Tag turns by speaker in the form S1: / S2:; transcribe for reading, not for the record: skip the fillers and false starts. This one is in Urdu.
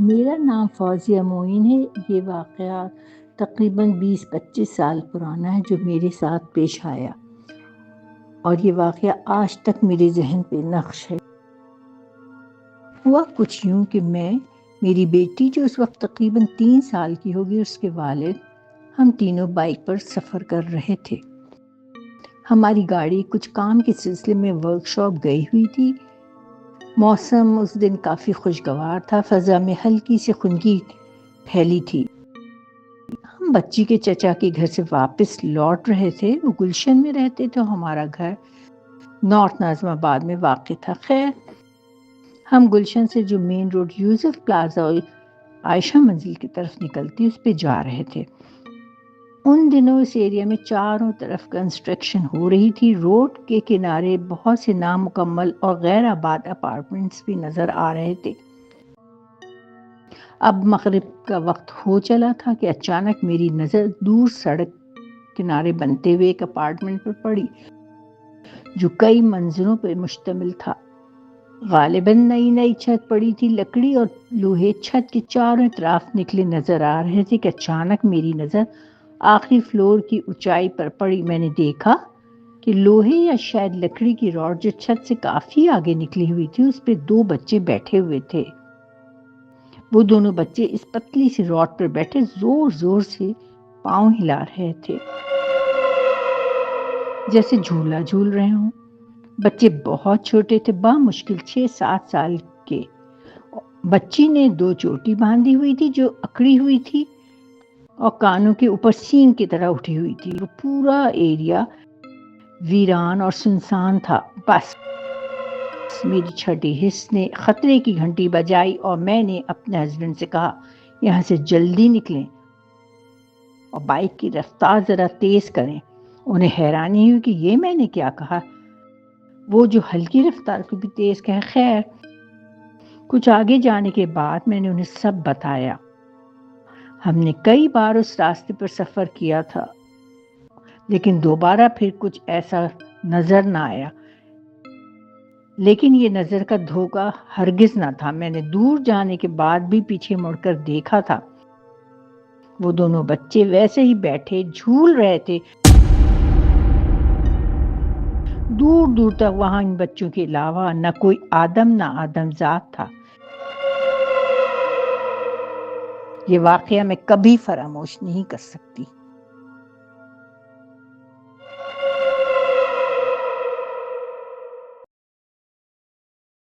S1: میرا نام فوزیہ معین ہے۔ یہ واقعہ تقریباً 20-25 سال پرانا ہے جو میرے ساتھ پیش آیا، اور یہ واقعہ آج تک میرے ذہن پہ نقش ہے۔ ہوا کچھ یوں کہ میری بیٹی جو اس وقت تقریباً 3 سال کی ہوگی، اس کے والد، ہم تینوں بائک پر سفر کر رہے تھے۔ ہماری گاڑی کچھ کام کے سلسلے میں ورک شاپ گئی ہوئی تھی۔ موسم اس دن کافی خوشگوار تھا، فضا میں ہلکی سی خنکی پھیلی تھی۔ ہم بچی کے چچا کے گھر سے واپس لوٹ رہے تھے۔ وہ گلشن میں رہتے تھے، ہمارا گھر نارتھ ناظم آباد میں واقع تھا۔ خیر، ہم گلشن سے جو مین روڈ یوسف پلازا اور عائشہ منزل کی طرف نکلتی اس پہ جا رہے تھے۔ ان دنوں اس ایریا میں چاروں طرف کنسٹرکشن ہو رہی تھی۔ روڈ کے کنارے بہت سے نامکمل اور غیر آباد اپارٹمنٹس بھی نظر آ رہے تھے۔ اب مغرب کا وقت ہو چلا تھا کہ اچانک میری نظر دور سڑک کنارے بنتے ہوئے ایک اپارٹمنٹ پر پڑی جو کئی منزلوں پر مشتمل تھا۔ غالباً نئی چھت پڑی تھی۔ لکڑی اور لوہے چھت کے چاروں طرف نکلے نظر آ رہے تھے کہ اچانک میری نظر آخری فلور کی اونچائی پر پڑی۔ میں نے دیکھا کہ لوہے یا شاید لکڑی کی راڈ جو چھت سے کافی آگے نکلی ہوئی تھی، اس پہ 2 بچے بیٹھے ہوئے تھے۔ وہ دونوں بچے اس پتلی سی راڈ پر بیٹھے زور زور سے پاؤں ہلا رہے تھے، جیسے جھولا جھول رہے ہوں۔ بچے بہت چھوٹے تھے، بامشکل 6-7 سال کے۔ بچی نے 2 چوٹی باندھی ہوئی تھی جو اکڑی ہوئی تھی اور کانوں کے اوپر سینگ کی طرح اٹھی ہوئی تھی۔ وہ پورا ایریا ویران اور سنسان تھا۔ بس میری چھٹی حس نے خطرے کی گھنٹی بجائی اور میں نے اپنے ہسبینڈ سے کہا، یہاں سے جلدی نکلیں اور بائک کی رفتار ذرا تیز کریں۔ انہیں حیرانی ہوئی کہ یہ میں نے کیا کہا، وہ جو ہلکی رفتار کو بھی تیز کہے۔ خیر، کچھ آگے جانے کے بعد میں نے انہیں سب بتایا۔ ہم نے کئی بار اس راستے پر سفر کیا تھا، لیکن دوبارہ پھر کچھ ایسا نظر نہ آیا۔ لیکن یہ نظر کا دھوکہ ہرگز نہ تھا۔ میں نے دور جانے کے بعد بھی پیچھے مڑ کر دیکھا تھا۔ وہ دونوں بچے ویسے ہی بیٹھے جھول رہے تھے۔ دور دور تک وہاں ان بچوں کے علاوہ نہ کوئی آدم نہ آدم ذات تھا۔ یہ واقعہ میں کبھی فراموش نہیں کر سکتی۔